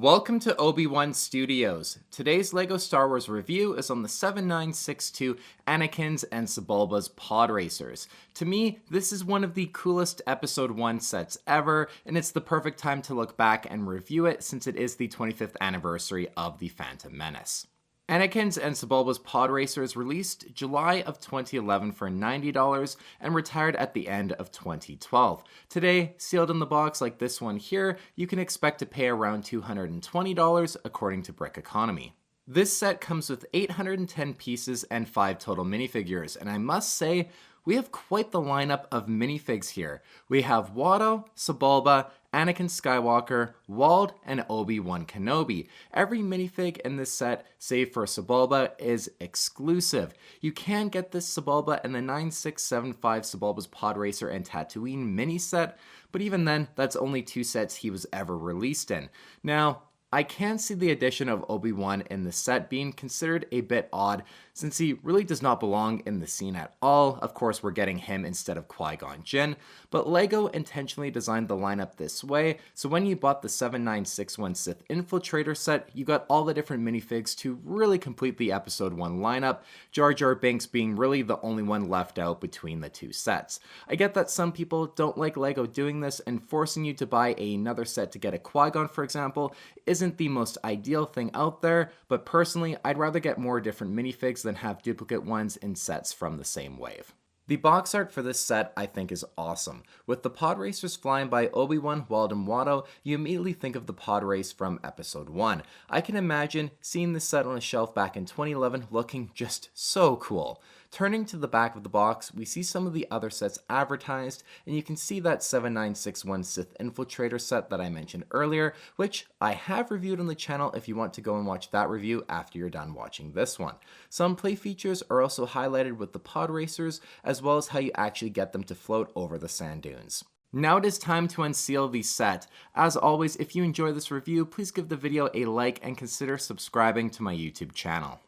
Welcome to Obi-Wan Studios. Today's LEGO Star Wars review is on the 7962 Anakin's and Sebulba's Podracers. To me, this is one of the coolest Episode 1 sets ever, and it's the perfect time to look back and review it since it is the 25th anniversary of The Phantom Menace. Anakin's and Sebulba's Podracers released July of 2011 for $90 and retired at the end of 2012. Today, sealed in the box like this one here, you can expect to pay around $220 according to Brick Economy. This set comes with 810 pieces and 5 total minifigures, and I must say, we have quite the lineup of minifigs here. We have Watto, Sebulba, Anakin Skywalker, Wald, and Obi-Wan Kenobi. Every minifig in this set, save for Sebulba, is exclusive. You can get this Sebulba in the 9675 Sebulba's Podracer and Tatooine mini set, but even then, that's only 2 sets he was ever released in. Now, I can see the addition of Obi-Wan in the set being considered a bit odd, since he really does not belong in the scene at all. Of course, we're getting him instead of Qui-Gon Jinn, but LEGO intentionally designed the lineup this way, so when you bought the 7961 Sith Infiltrator set, you got all the different minifigs to really complete the Episode 1 lineup, Jar Jar Binks being really the only one left out between the 2 sets. I get that some people don't like LEGO doing this, and forcing you to buy another set to get a Qui-Gon, for example, isn't the most ideal thing out there, but personally, I'd rather get more different minifigs than have duplicate ones in sets from the same wave. The box art for this set I think is awesome. With the Podracers flying by Obi-Wan, Wald, and Watto, you immediately think of the pod race from Episode 1. I can imagine seeing this set on a shelf back in 2011 looking just so cool. Turning to the back of the box, we see some of the other sets advertised, and you can see that 7961 Sith Infiltrator set that I mentioned earlier, which I have reviewed on the channel if you want to go and watch that review after you're done watching this one. Some play features are also highlighted with the Podracers, as well as how you actually get them to float over the sand dunes. Now it is time to unseal the set. As always, if you enjoy this review, please give the video a like and consider subscribing to my YouTube channel.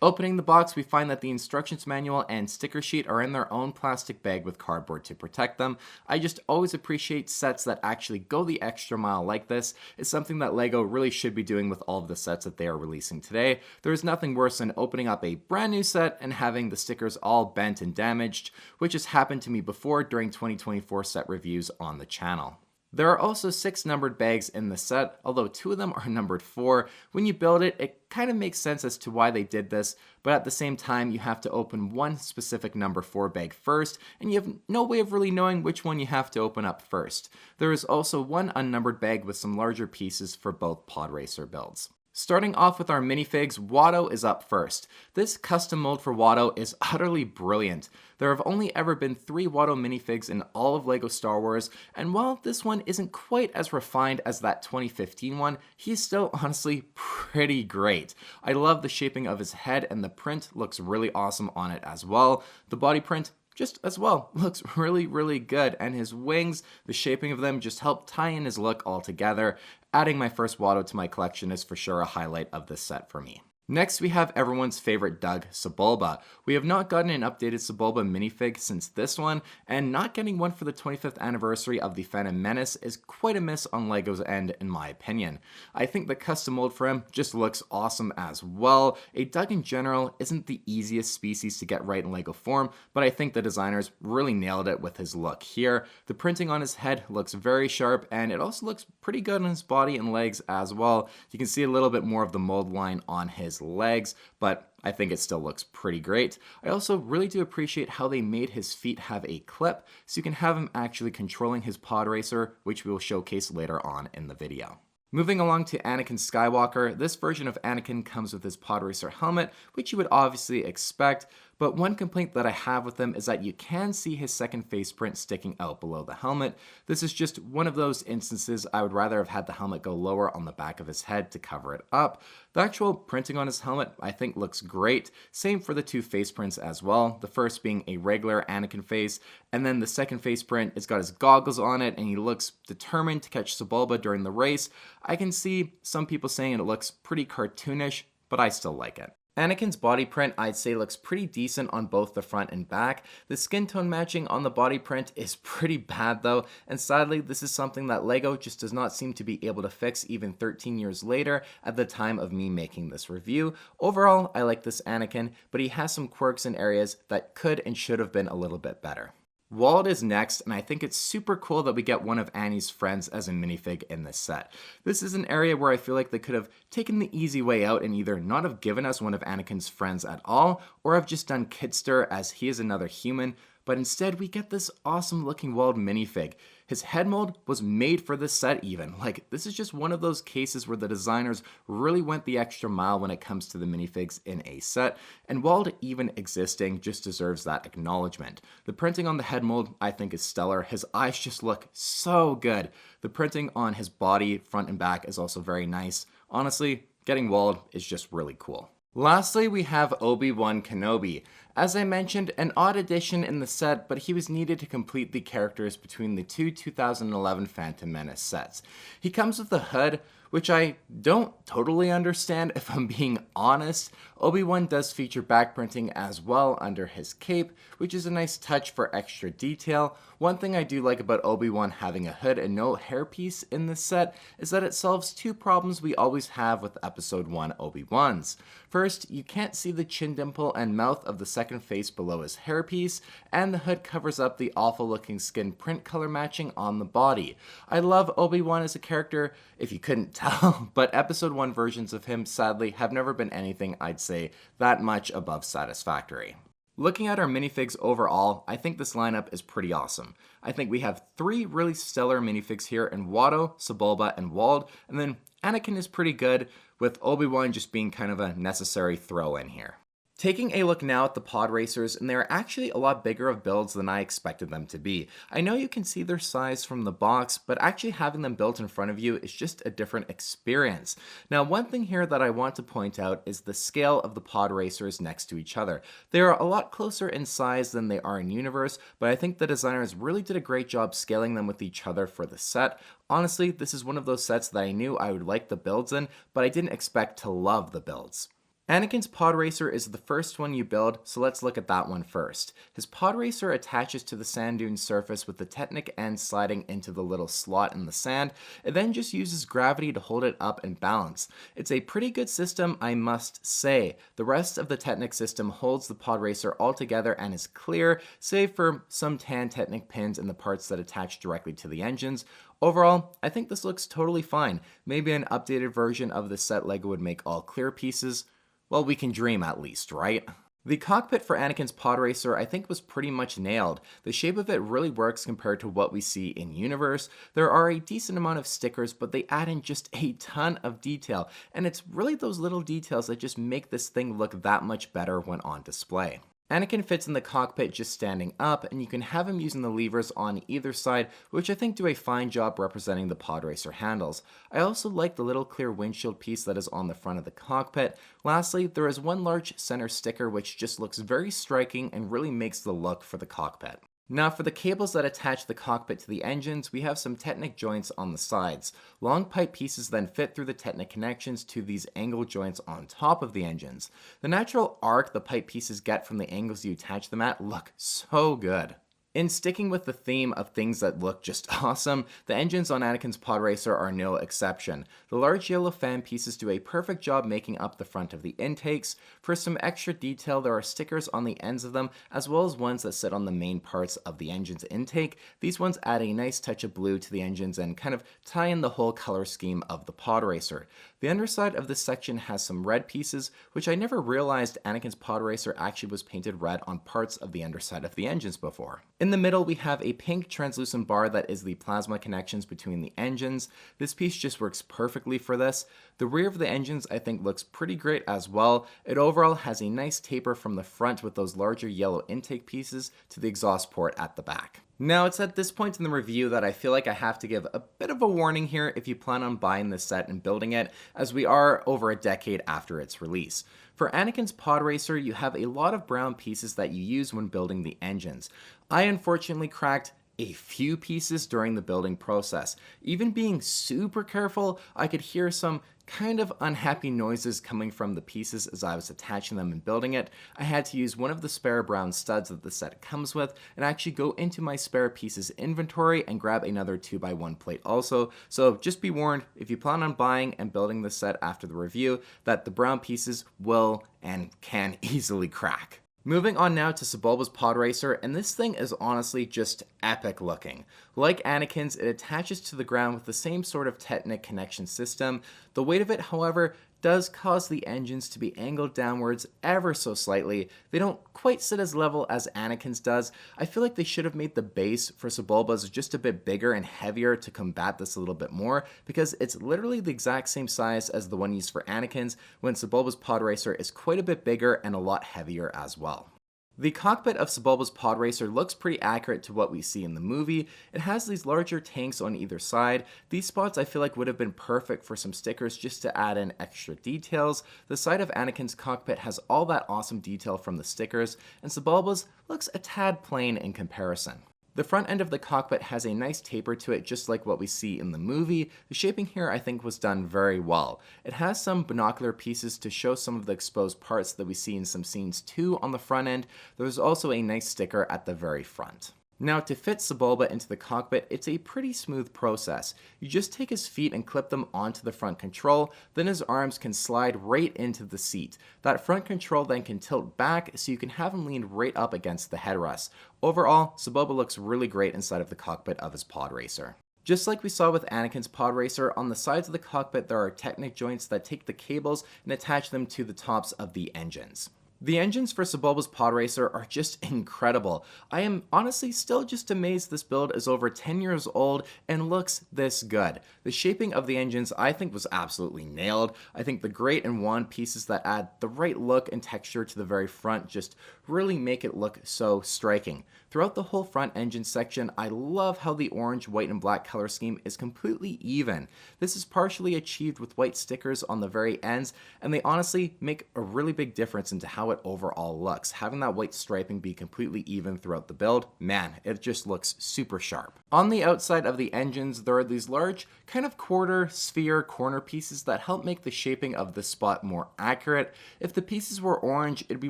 Opening the box, we find that the instructions manual and sticker sheet are in their own plastic bag with cardboard to protect them. I just always appreciate sets that actually go the extra mile like this. It's something that LEGO really should be doing with all of the sets that they are releasing today. There is nothing worse than opening up a brand new set and having the stickers all bent and damaged, which has happened to me before during 2024 set reviews on the channel. There are also 6 numbered bags in the set, although 2 of them are numbered 4. When you build it, it kind of makes sense as to why they did this, but at the same time, you have to open one specific number 4 bag first, and you have no way of really knowing which one you have to open up first. There is also one unnumbered bag with some larger pieces for both Podracer builds. Starting off with our minifigs, Watto is up first. This custom mold for Watto is utterly brilliant. There have only ever been 3 Watto minifigs in all of LEGO Star Wars, and while this one isn't quite as refined as that 2015 one, he's still honestly pretty great. I love the shaping of his head, and the print looks really awesome on it as well. The body print just as well looks really good, and his wings, the shaping of them just help tie in his look all together. Adding my first Watto to my collection is for sure a highlight of this set for me. Next, we have everyone's favorite Doug, Sebulba. We have not gotten an updated Sebulba minifig since this one, and not getting one for the 25th anniversary of The Phantom Menace is quite a miss on LEGO's end in my opinion. I think the custom mold for him just looks awesome as well. A Doug in general isn't the easiest species to get right in LEGO form, but I think the designers really nailed it with his look here. The printing on his head looks very sharp, and it also looks pretty good on his body and legs as well. You can see a little bit more of the mold line on his legs, but I think it still looks pretty great. I also really do appreciate how they made his feet have a clip, so you can have him actually controlling his Podracer, which we will showcase later on in the video. Moving along to Anakin Skywalker, this version of Anakin comes with his Podracer helmet, which you would obviously expect, but one complaint that I have with him is that you can see his second face print sticking out below the helmet. This is just one of those instances I would rather have had the helmet go lower on the back of his head to cover it up. The actual printing on his helmet I think looks great. Same for the 2 face prints as well, the first being a regular Anakin face, and then the second face print, it's got his goggles on it and he looks determined to catch Sebulba during the race. I can see some people saying it looks pretty cartoonish, but I still like it. Anakin's body print I'd say looks pretty decent on both the front and back. The skin tone matching on the body print is pretty bad though, and sadly this is something that LEGO just does not seem to be able to fix even 13 years later at the time of me making this review. Overall, I like this Anakin, but he has some quirks in areas that could and should have been a little bit better. Wald is next, and I think it's super cool that we get one of Annie's friends as a minifig in this set. This is an area where I feel like they could have taken the easy way out and either not have given us one of Anakin's friends at all, or have just done Kidster as he is another human, but instead we get this awesome looking Wald minifig. His head mold was made for this set even. Like, this is just one of those cases where the designers really went the extra mile when it comes to the minifigs in a set, and Wald even existing just deserves that acknowledgement. The printing on the head mold I think is stellar. His eyes just look so good. The printing on his body, front and back, is also very nice. Honestly, getting Wald is just really cool. Lastly, we have Obi-Wan Kenobi. As I mentioned, an odd addition in the set, but he was needed to complete the characters between the two 2011 Phantom Menace sets. He comes with a hood, which I don't totally understand if I'm being honest. Obi-Wan does feature back printing as well under his cape, which is a nice touch for extra detail. One thing I do like about Obi-Wan having a hood and no hairpiece in this set is that it solves two problems we always have with Episode 1 Obi-Wans. First, you can't see the chin dimple and mouth of the second face below his hairpiece, and the hood covers up the awful looking skin print color matching on the body. I love Obi-Wan as a character, if you couldn't tell, but Episode 1 versions of him sadly have never been anything I'd say that much above satisfactory. Looking at our minifigs overall, I think this lineup is pretty awesome. I think we have three really stellar minifigs here in Watto, Sebulba, and Wald, and then Anakin is pretty good, with Obi-Wan just being kind of a necessary throw in here. Taking a look now at the Podracers, and they're actually a lot bigger of builds than I expected them to be. I know you can see their size from the box, but actually having them built in front of you is just a different experience. Now, one thing here that I want to point out is the scale of the Podracers next to each other. They are a lot closer in size than they are in universe, but I think the designers really did a great job scaling them with each other for the set. Honestly, this is one of those sets that I knew I would like the builds in, but I didn't expect to love the builds. Anakin's Podracer is the first one you build, so let's look at that one first. His Podracer attaches to the sand dune surface with the Technic end sliding into the little slot in the sand. It then just uses gravity to hold it up and balance. It's a pretty good system, I must say. The rest of the Technic system holds the Podracer all together and is clear, save for some tan Technic pins in the parts that attach directly to the engines. Overall, I think this looks totally fine. Maybe an updated version of the set LEGO would make all clear pieces. Well, we can dream at least, right? The cockpit for Anakin's Podracer I think was pretty much nailed. The shape of it really works compared to what we see in universe. There are a decent amount of stickers, but they add in just a ton of detail, and it's really those little details that just make this thing look that much better when on display. Anakin fits in the cockpit just standing up, and you can have him using the levers on either side, which I think do a fine job representing the Podracer handles. I also like the little clear windshield piece that is on the front of the cockpit. Lastly, there is one large center sticker which just looks very striking and really makes the look for the cockpit. Now for the cables that attach the cockpit to the engines, we have some Technic joints on the sides. Long pipe pieces then fit through the Technic connections to these angle joints on top of the engines. The natural arc the pipe pieces get from the angles you attach them at look so good. In sticking with the theme of things that look just awesome, the engines on Anakin's Podracer are no exception. The large yellow fan pieces do a perfect job making up the front of the intakes. For some extra detail, there are stickers on the ends of them, as well as ones that sit on the main parts of the engine's intake. These ones add a nice touch of blue to the engines and kind of tie in the whole color scheme of the Podracer. The underside of this section has some red pieces, which I never realized Anakin's Podracer actually was painted red on parts of the underside of the engines before. In the middle, we have a pink translucent bar that is the plasma connections between the engines. This piece just works perfectly for this. The rear of the engines I think looks pretty great as well. It overall has a nice taper from the front with those larger yellow intake pieces to the exhaust port at the back. Now, it's at this point in the review that I feel like I have to give a bit of a warning here if you plan on buying this set and building it, as we are over a decade after its release. For Anakin's Podracer, you have a lot of brown pieces that you use when building the engines. I unfortunately cracked a few pieces during the building process. Even being super careful, I could hear some kind of unhappy noises coming from the pieces as I was attaching them and building it. I had to use one of the spare brown studs that the set comes with and actually go into my spare pieces inventory and grab another 2x1 plate also. So just be warned, if you plan on buying and building the set after the review, that the brown pieces will and can easily crack. Moving on now to Sebulba's Podracer, and this thing is honestly just epic looking. Like Anakin's, it attaches to the ground with the same sort of Technic connection system. The weight of it, however, does cause the engines to be angled downwards ever so slightly. They don't quite sit as level as Anakin's does. I feel like they should have made the base for Sebulba's just a bit bigger and heavier to combat this a little bit more, because it's literally the exact same size as the one used for Anakin's, when Sebulba's Podracer is quite a bit bigger and a lot heavier as well. The cockpit of Sebulba's Podracer looks pretty accurate to what we see in the movie. It has these larger tanks on either side. These spots I feel like would have been perfect for some stickers just to add in extra details. The side of Anakin's cockpit has all that awesome detail from the stickers, and Sebulba's looks a tad plain in comparison. The front end of the cockpit has a nice taper to it, just like what we see in the movie. The shaping here I think was done very well. It has some binocular pieces to show some of the exposed parts that we see in some scenes too on the front end. There's also a nice sticker at the very front. Now, to fit Sebulba into the cockpit, it's a pretty smooth process. You just take his feet and clip them onto the front control, then his arms can slide right into the seat. That front control then can tilt back so you can have him lean right up against the headrest. Overall, Sebulba looks really great inside of the cockpit of his Podracer. Just like we saw with Anakin's Podracer, on the sides of the cockpit there are Technic joints that take the cables and attach them to the tops of the engines. The engines for Sebulba's Podracer are just incredible. I am honestly still just amazed this build is over 10 years old and looks this good. The shaping of the engines I think was absolutely nailed. I think the grate and wand pieces that add the right look and texture to the very front just really make it look so striking. Throughout the whole front engine section, I love how the orange, white, and black color scheme is completely even. This is partially achieved with white stickers on the very ends, and they honestly make a really big difference into how it overall looks. Having that white striping be completely even throughout the build, man, it just looks super sharp. On the outside of the engines, there are these large kind of quarter sphere corner pieces that help make the shaping of the spot more accurate. If the pieces were orange, it'd be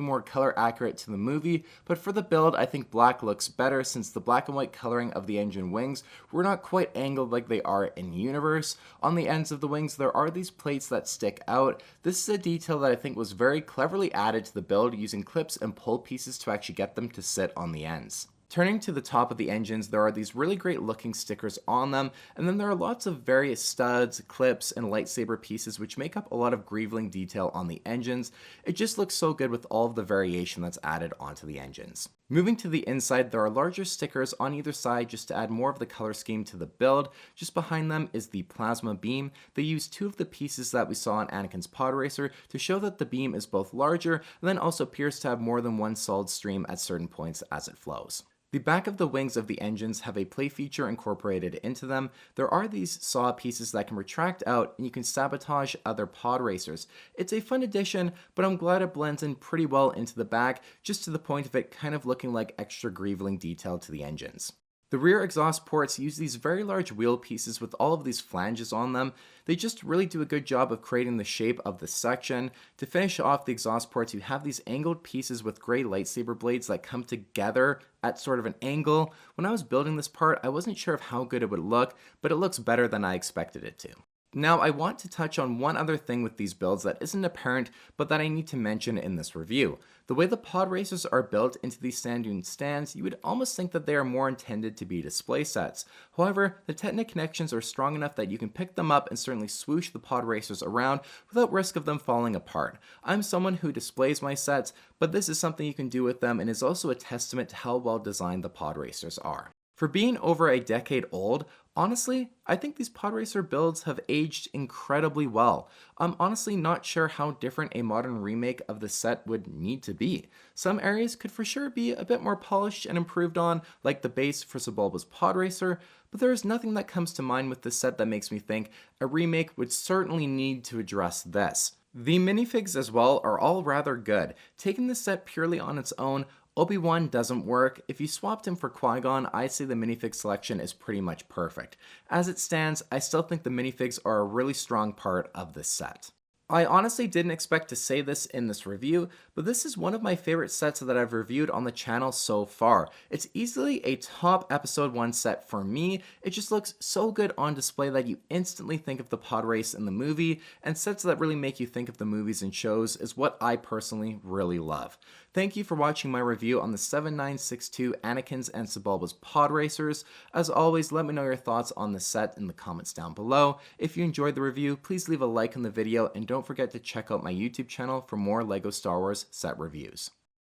more color accurate to the movie, but for the build, I think black looks better since the black and white coloring of the engine wings were not quite angled like they are in universe. On the ends of the wings, there are these plates that stick out. This is a detail that I think was very cleverly added to the build using clips and pull pieces to actually get them to sit on the ends. Turning to the top of the engines, there are these really great looking stickers on them, and then there are lots of various studs, clips, and lightsaber pieces which make up a lot of greeveling detail on the engines. It just looks so good with all of the variation that's added onto the engines. Moving to the inside, there are larger stickers on either side just to add more of the color scheme to the build. Just behind them is the plasma beam. They use two of the pieces that we saw on Anakin's Podracer to show that the beam is both larger and then also appears to have more than one solid stream at certain points as it flows. The back of the wings of the engines have a play feature incorporated into them. There are these saw pieces that can retract out and you can sabotage other pod racers. It's a fun addition, but I'm glad it blends in pretty well into the back, just to the point of it kind of looking like extra greeveling detail to the engines. The rear exhaust ports use these very large wheel pieces with all of these flanges on them. They just really do a good job of creating the shape of the section. To finish off the exhaust ports, you have these angled pieces with gray lightsaber blades that come together at sort of an angle. When I was building this part, I wasn't sure of how good it would look, but it looks better than I expected it to. Now, I want to touch on one other thing with these builds that isn't apparent, but that I need to mention in this review. The way the pod racers are built into these sand dune stands, you would almost think that they are more intended to be display sets. However, the Technic connections are strong enough that you can pick them up and certainly swoosh the pod racers around without risk of them falling apart. I'm someone who displays my sets, but this is something you can do with them and is also a testament to how well designed the pod racers are. For being over a decade old, honestly, I think these Podracer builds have aged incredibly well. I'm honestly not sure how different a modern remake of the set would need to be. Some areas could for sure be a bit more polished and improved on, like the base for Sebulba's Podracer, but there is nothing that comes to mind with this set that makes me think a remake would certainly need to address this. The minifigs as well are all rather good. Taking the set purely on its own, Obi-Wan doesn't work. If you swapped him for Qui-Gon, I'd say the minifig selection is pretty much perfect. As it stands, I still think the minifigs are a really strong part of this set. I honestly didn't expect to say this in this review, but this is one of my favorite sets that I've reviewed on the channel so far. It's easily a top episode 1 set for me. It just looks so good on display that you instantly think of the pod race in the movie, and sets that really make you think of the movies and shows is what I personally really love. Thank you for watching my review on the 7962 Anakin's and Sebulba's Podracers. As always, let me know your thoughts on the set in the comments down below. If you enjoyed the review, please leave a like on the video and don't forget to check out my YouTube channel for more LEGO Star Wars set reviews.